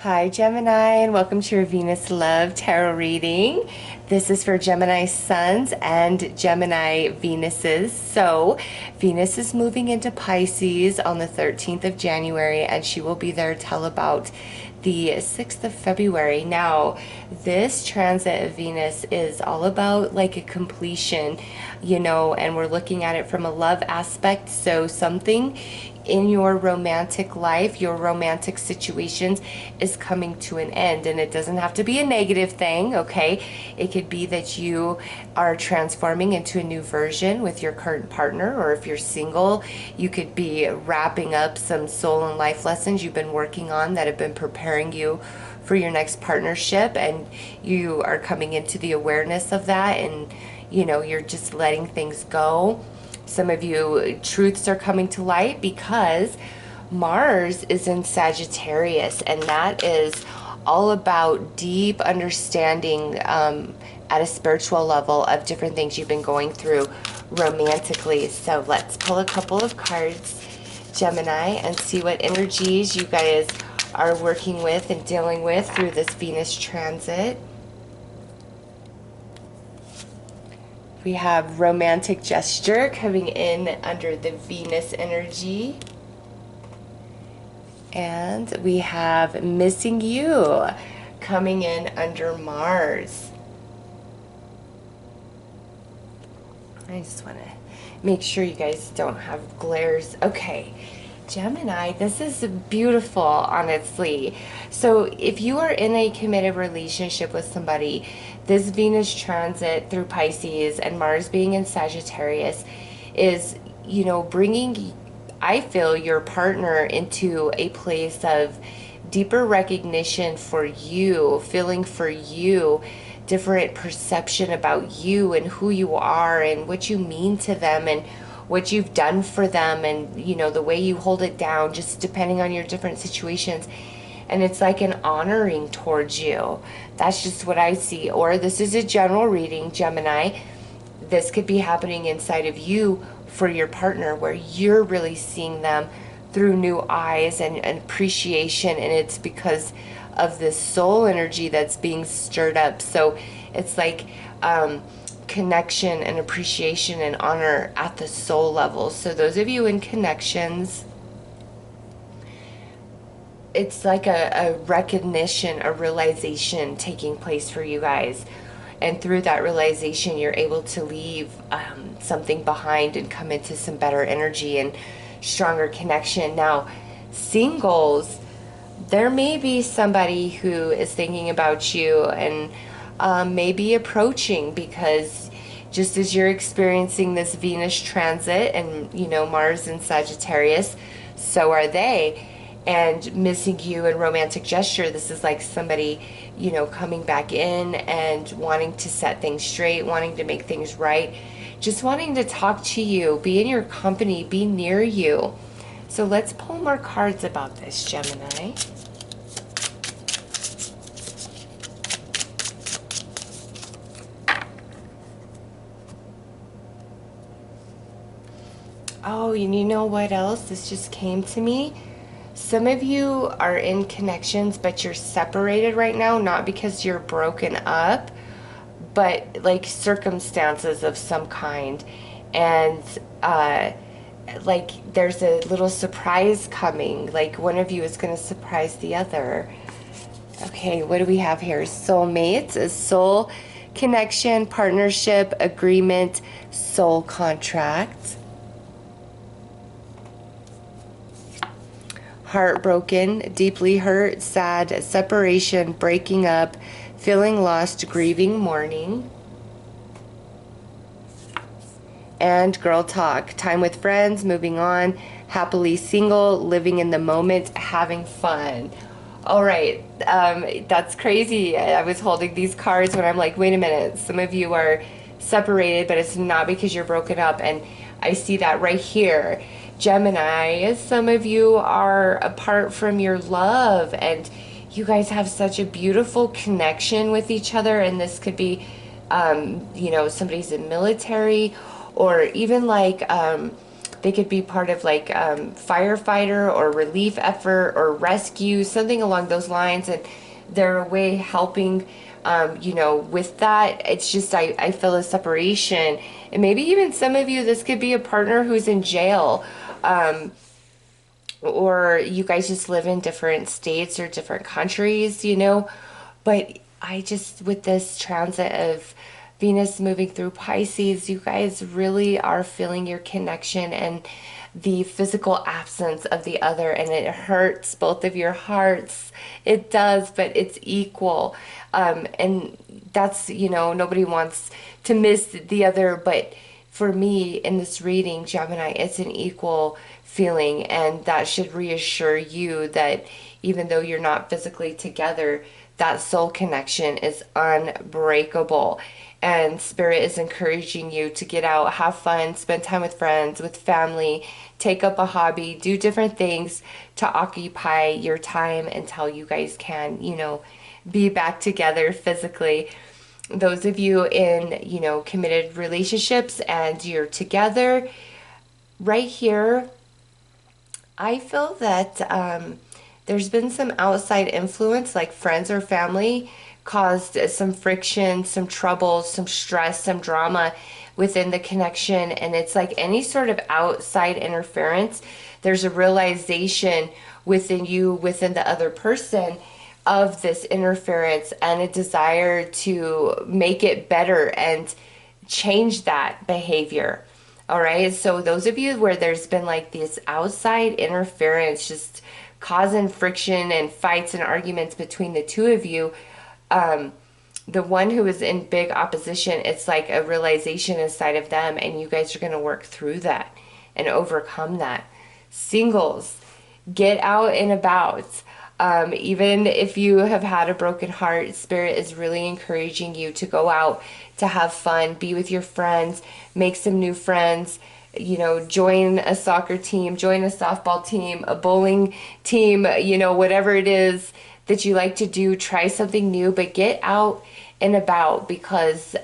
Hi Gemini, and welcome to your Venus Love Tarot reading. This is for Gemini Suns and Gemini Venuses. So Venus is moving into Pisces on the 13th of January, and she will be there till about the 6th of February. Now, this transit of Venus is all about like a completion, and we're looking at it from a love aspect. So something in your romantic life, your romantic situations is coming to an end, and it doesn't have to be a negative thing, okay? It could be that you are transforming into a new version with your current partner, or if you're single, you could be wrapping up some soul and life lessons you've been working on that have been preparing you for your next partnership, and you are coming into the awareness of that, and you're just letting things go. Some of you, truths are coming to light because Mars is in Sagittarius, and that is all about deep understanding at a spiritual level of different things you've been going through romantically. So let's pull a couple of cards, Gemini, and see what energies you guys are working with and dealing with through this Venus transit. We have romantic gesture coming in under the Venus energy. And we have missing you coming in under Mars. I just want to make sure you guys don't have glares. Okay, Gemini, this is beautiful, honestly. So if you are in a committed relationship with somebody, this Venus transit through Pisces and Mars being in Sagittarius is, bringing, I feel, your partner into a place of deeper recognition for you, feeling for you, different perception about you and who you are and what you mean to them and what you've done for them, and the way you hold it down, just depending on your different situations. And it's like an honoring towards you. That's just what I see. Or this is a general reading, Gemini. This could be happening inside of you for your partner, where you're really seeing them through new eyes and appreciation, and it's because of this soul energy that's being stirred up. So it's like connection and appreciation and honor at the soul level. So those of you in connections, it's like a recognition, a realization taking place for you guys. And through that realization, you're able to leave something behind and come into some better energy and stronger connection. Now, singles, there may be somebody who is thinking about you and maybe approaching, because just as you're experiencing this Venus transit and Mars in Sagittarius, so are they. And missing you in romantic gesture, this is like somebody coming back in and wanting to set things straight, wanting to make things right, just wanting to talk to you, be in your company, be near you. So let's pull more cards about this, Gemini. Oh, and you know what else? This just came to me. Some of you are in connections, but you're separated right now, not because you're broken up, but like circumstances of some kind. And like there's a little surprise coming, like one of you is going to surprise the other. Okay, what do we have here? Soulmates, a soul connection, partnership, agreement, soul contract. Heartbroken, deeply hurt, sad, separation, breaking up, feeling lost, grieving, mourning. And girl talk, time with friends, moving on, happily single, living in the moment, having fun. All right, that's crazy. I was holding these cards when I'm like, wait a minute, some of you are separated, but it's not because you're broken up. And I see that right here. Gemini, some of you are apart from your love, and you guys have such a beautiful connection with each other. And this could be, somebody's in military, or even like They could be part of like firefighter or relief effort or rescue, something along those lines, and they're away helping, you know, with that. It's just I feel a separation, and maybe even some of you, this could be a partner who's in jail, or you guys just live in different states or different countries, you know. But I just, with this transit of Venus moving through Pisces, you guys really are feeling your connection and the physical absence of the other, and it hurts both of your hearts. It does, but it's equal. And that's, you know, nobody wants to miss the other, but for me in this reading, Gemini, it's an equal feeling, and that should reassure you that even though you're not physically together, that soul connection is unbreakable. And Spirit is encouraging you to get out, have fun, spend time with friends, with family, take up a hobby, do different things to occupy your time until you guys can, you know, be back together physically. Those of you in, you know, committed relationships and you're together, right here, I feel that there's been some outside influence, like friends or family, caused some friction, some trouble, some stress, some drama within the connection. And it's like any sort of outside interference, there's a realization within you, within the other person, of this interference and a desire to make it better and change that behavior. All right. So those of you where there's been like this outside interference, just causing friction and fights and arguments between the two of you, the one who is in big opposition, it's like a realization inside of them, and you guys are going to work through that and overcome that. Singles, get out and about. Even if you have had a broken heart, Spirit is really encouraging you to go out, to have fun, be with your friends, make some new friends, you know, join a soccer team, join a softball team, a bowling team, you know, whatever it is that you like to do, try something new, but get out and about, because,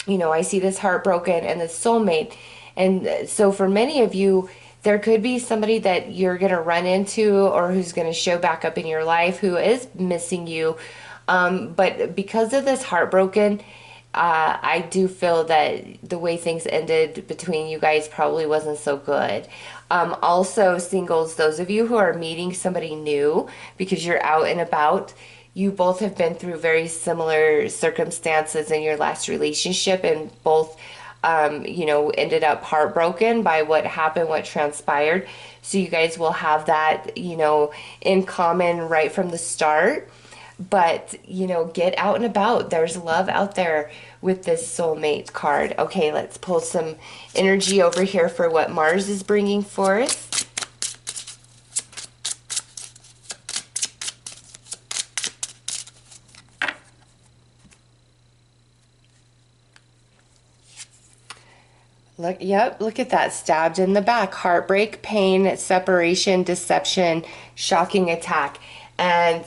you know, I see this heartbroken and this soulmate. And so for many of you, there could be somebody that you're going to run into or who's going to show back up in your life who is missing you. But because of this heartbroken, I do feel that the way things ended between you guys probably wasn't so good. Also, singles, those of you who are meeting somebody new because you're out and about, you both have been through very similar circumstances in your last relationship, and both you know, ended up heartbroken by what happened, what transpired. So you guys will have that, you know, in common right from the start. But, you know, get out and about. There's love out there with this soulmate card. Okay, let's pull some energy over here for what Mars is bringing forth. Look, yep, look at that. Stabbed in the back. Heartbreak, pain, separation, deception, shocking attack. And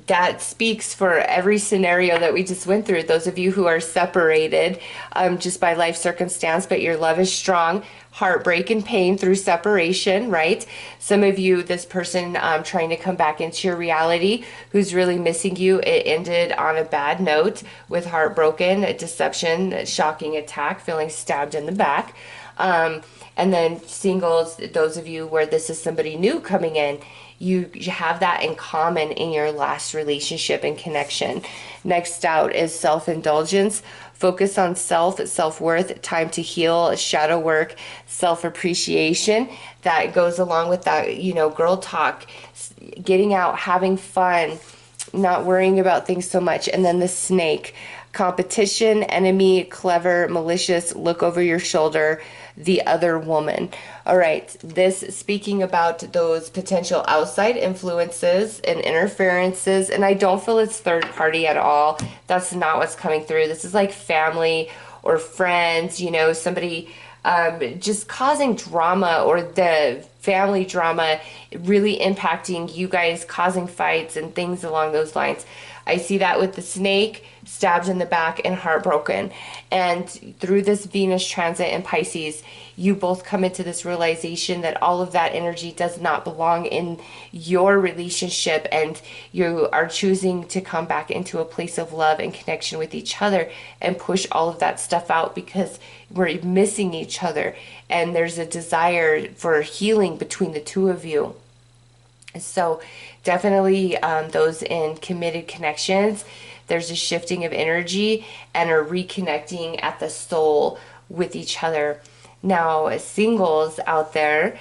that speaks for every scenario that we just went through. Those of you who are separated just by life circumstance, but your love is strong. Heartbreak and pain through separation, right? Some of you, this person trying to come back into your reality who's really missing you, it ended on a bad note with heartbroken, deception, shocking attack, feeling stabbed in the back. And then singles, those of you where this is somebody new coming in, you have that in common in your last relationship and connection. Next out is self-indulgence. Focus on self, self-worth, time to heal, shadow work, self-appreciation. That goes along with that, you know, girl talk, getting out, having fun, not worrying about things so much. And then the snake, competition, enemy, clever, malicious, look over your shoulder, the other woman. All right, this speaking about those potential outside influences and interferences, and I don't feel it's third party at all. That's not what's coming through. This is like family or friends, you know, somebody just causing drama, or the family drama really impacting you guys, causing fights and things along those lines. I see that with the snake, stabbed in the back and heartbroken. And through this Venus transit in Pisces, you both come into this realization that all of that energy does not belong in your relationship, and you are choosing to come back into a place of love and connection with each other and push all of that stuff out because we're missing each other, and there's a desire for healing between the two of you. So definitely those in committed connections, there's a shifting of energy and a reconnecting at the soul with each other. Now, singles out there,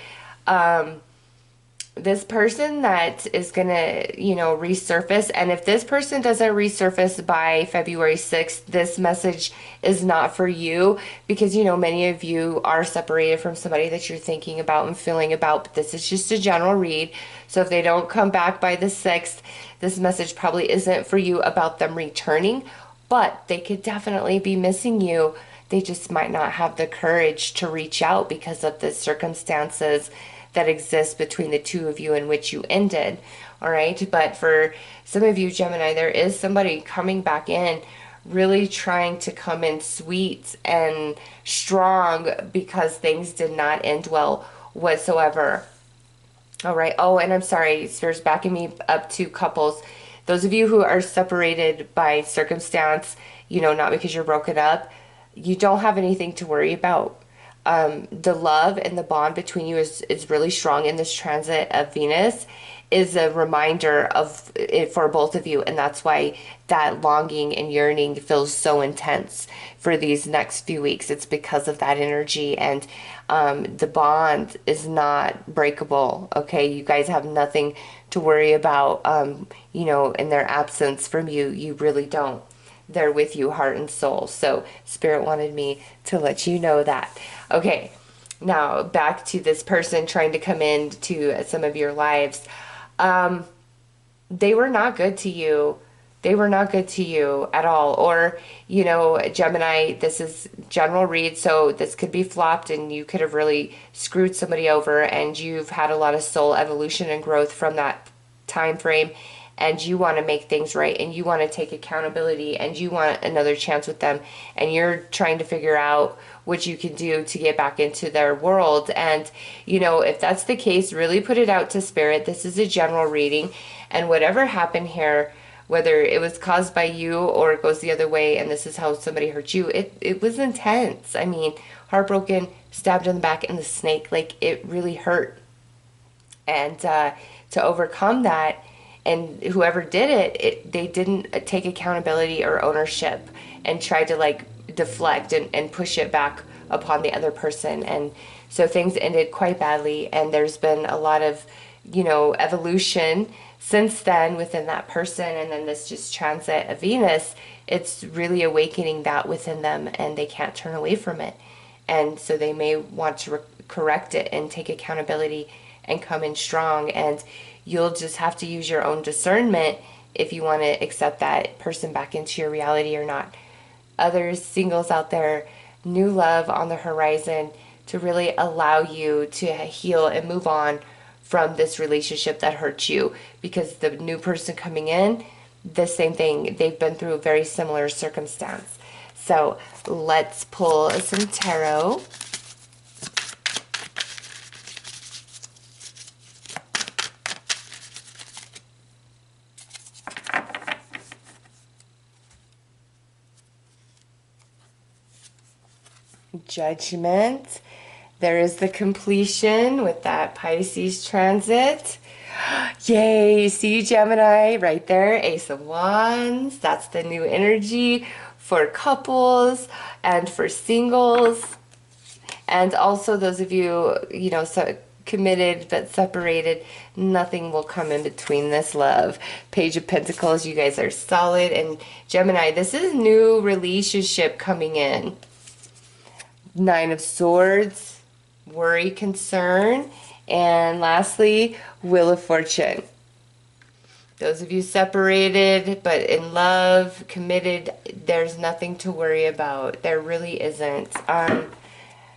this person that is going to, resurface, and if this person doesn't resurface by February 6th, this message is not for you because, many of you are separated from somebody that you're thinking about and feeling about, but this is just a general read. So if they don't come back by the 6th, this message probably isn't for you about them returning, but they could definitely be missing you. They just might not have the courage to reach out because of the circumstances that exists between the two of you in which you ended. All right. But for some of you, Gemini, there is somebody coming back in, really trying to come in sweet and strong because things did not end well whatsoever. All right. Oh, and I'm sorry, Spirit's backing me up to couples. Those of you who are separated by circumstance, not because you're broken up, you don't have anything to worry about. The love and the bond between you is really strong in this transit of Venus, is a reminder of it for both of you, and that's why that longing and yearning feels so intense for these next few weeks. It's because of that energy, and the bond is not breakable. Okay, you guys have nothing to worry about. In their absence from you, you really don't. They're with you heart and soul. So Spirit wanted me to let you know that. Okay, now back to this person trying to come into some of your lives. They were not good to you. They were not good to you at all. Or, Gemini, this is general read, so this could be flopped and you could have really screwed somebody over, and you've had a lot of soul evolution and growth from that time frame, and you want to make things right, and you want to take accountability, and you want another chance with them, and you're trying to figure out what you can do to get back into their world. And if that's the case, really put it out to Spirit. This is a general reading, and whatever happened here, whether it was caused by you or it goes the other way and this is how somebody hurt you, it was intense. I mean, heartbroken, stabbed in the back, and the snake, it really hurt. And to overcome that, and whoever did it, they didn't take accountability or ownership and tried to deflect and push it back upon the other person. And so things ended quite badly, and there's been a lot of, evolution since then within that person. And then this just transit of Venus, it's really awakening that within them, and they can't turn away from it. And so they may want to correct it and take accountability and come in strong. And you'll just have to use your own discernment if you want to accept that person back into your reality or not. Others, singles out there, new love on the horizon to really allow you to heal and move on from this relationship that hurt you, because the new person coming in, the same thing. They've been through a very similar circumstance. So let's pull some tarot. Judgment. There is the completion with that Pisces transit. Yay, see Gemini right there, Ace of Wands. That's the new energy for couples and for singles. And also those of you, so committed but separated, nothing will come in between this love. Page of Pentacles, you guys are solid. And Gemini, this is new relationship coming in. Nine of Swords, worry, concern, and lastly, Wheel of Fortune. Those of you separated but in love, committed, there's nothing to worry about. There really isn't.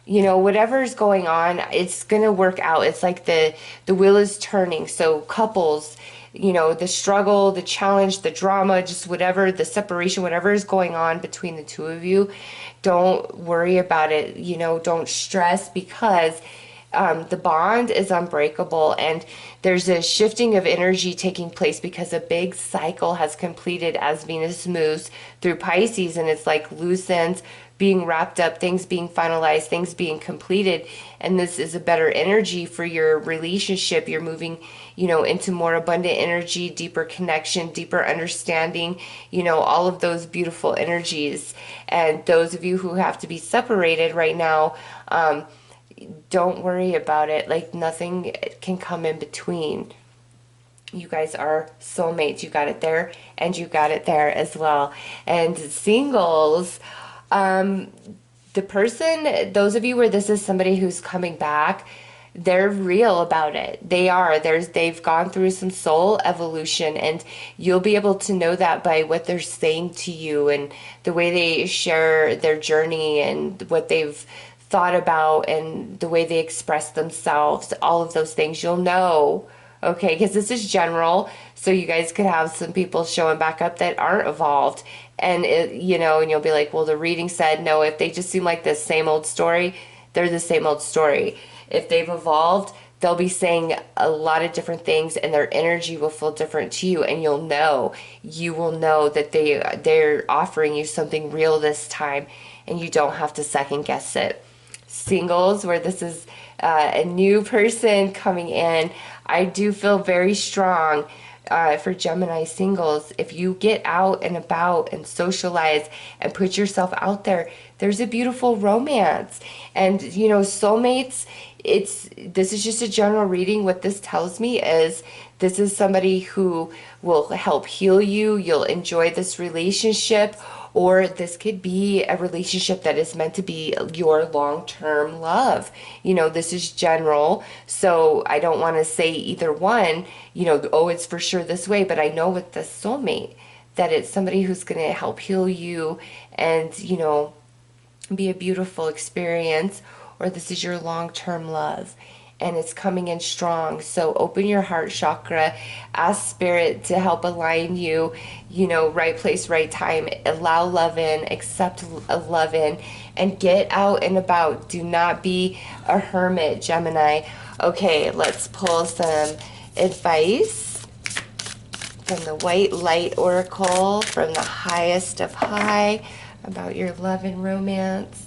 you know, whatever's going on, it's going to work out. It's like the wheel is turning. So couples, you know, the struggle, the challenge, the drama, just whatever, the separation, whatever is going on between the two of you, don't worry about it. You know, don't stress, because the bond is unbreakable, and there's a shifting of energy taking place because a big cycle has completed as Venus moves through Pisces, and it's like loose ends being wrapped up, things being finalized, things being completed, and this is a better energy for your relationship. You're moving, you know, into more abundant energy, deeper connection, deeper understanding, you know, all of those beautiful energies. And those of you who have to be separated right now, don't worry about it. Like, nothing can come in between. You guys are soulmates. You got it there, and you got it there as well. And singles, the person, those of you where this is somebody who's coming back, they're real about it. They've gone through some soul evolution, and you'll be able to know that by what they're saying to you and the way they share their journey and what they've thought about and the way they express themselves. All of those things you'll know, okay? Because this is general, so you guys could have some people showing back up that aren't evolved, and you know, and you'll be like, well, the reading said no. If they just seem like the same old story, they're the same old story. If they've evolved, they'll be saying a lot of different things, and their energy will feel different to you, and you'll know. You will know that they're offering you something real this time, and you don't have to second guess it. Singles, where this is a new person coming in, I do feel very strong for Gemini singles. If you get out and about and socialize and put yourself out there, there's a beautiful romance. And you know, soulmates, this is just a general reading. What this tells me is this is somebody who will help heal you. You'll enjoy this relationship, or this could be a relationship that is meant to be your long-term love. You know, this is general, so I don't want to say either one, you know, oh, it's for sure this way, but I know with the soulmate that it's somebody who's going to help heal you and, you know, be a beautiful experience, or this is your long-term love. And it's coming in strong. So open your heart chakra, ask spirit to help align you, you know, right place, right time. Allow love in, accept love in, and get out and about. Do not be a hermit, Gemini. Okay, let's pull some advice from the White Light Oracle, from the highest of high, about your love and romance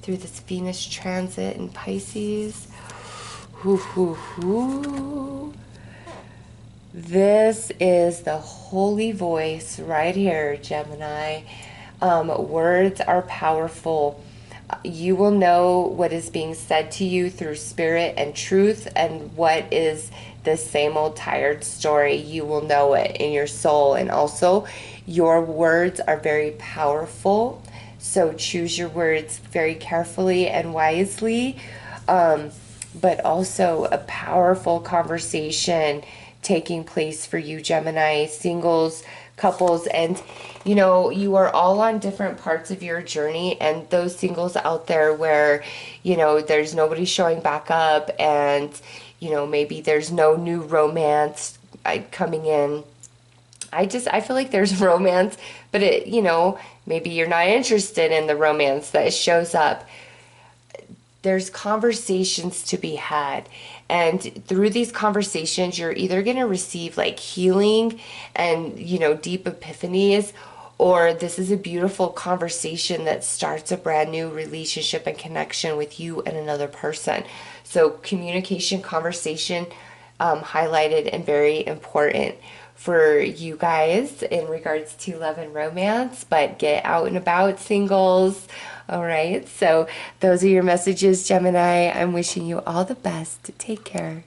through this Venus transit in Pisces. This is the holy voice right here, Gemini. Words are powerful. You will know what is being said to you through spirit and truth, and what is the same old tired story. You will know it in your soul. And also, your words are very powerful, so choose your words very carefully and wisely. But also a powerful conversation taking place for you, Gemini, singles, couples, and you know, you are all on different parts of your journey. And those singles out there where, you know, there's nobody showing back up, and you know, maybe there's no new romance coming in. I feel like there's romance, but it, you know, maybe you're not interested in the romance that shows up. There's conversations to be had, and through these conversations you're either going to receive like healing and, you know, deep epiphanies, or this is a beautiful conversation that starts a brand new relationship and connection with you and another person. So communication, conversation, highlighted and very important for you guys in regards to love and romance. But get out and about, singles. All right, so those are your messages, Gemini. I'm wishing you all the best. Take care.